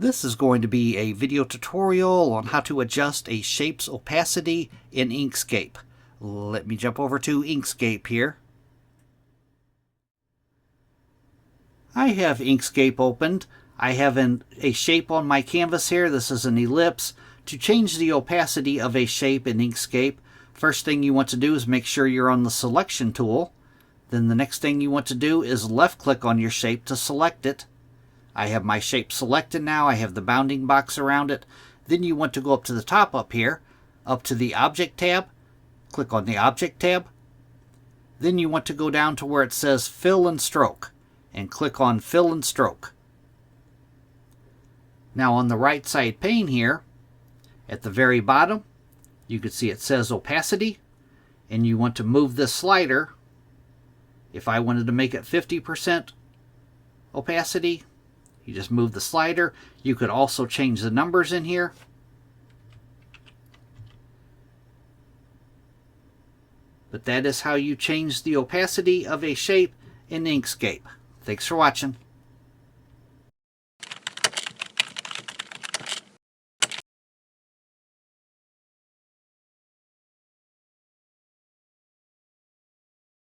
This is going to be a video tutorial on how to adjust a shape's opacity in Inkscape. Let me jump over to Inkscape here. I have Inkscape opened. I have a shape on my canvas here. This is an ellipse. To change the opacity of a shape in Inkscape, first thing you want to do is make sure you're on the selection tool. Then the next thing you want to do is left click on your shape to select it. I have my shape selected now. I have the bounding box around it. Then you want to go up to the top up here, up to the Object tab. Click on the Object tab. Then you want to go down to where it says Fill and Stroke, and click on Fill and Stroke. Now on the right side pane here, at the very bottom, you can see it says Opacity, and you want to move this slider. If I wanted to make it 50% opacity, you just move the slider. You could also change the numbers in here. But that is how you change the opacity of a shape in Inkscape. Thanks for watching.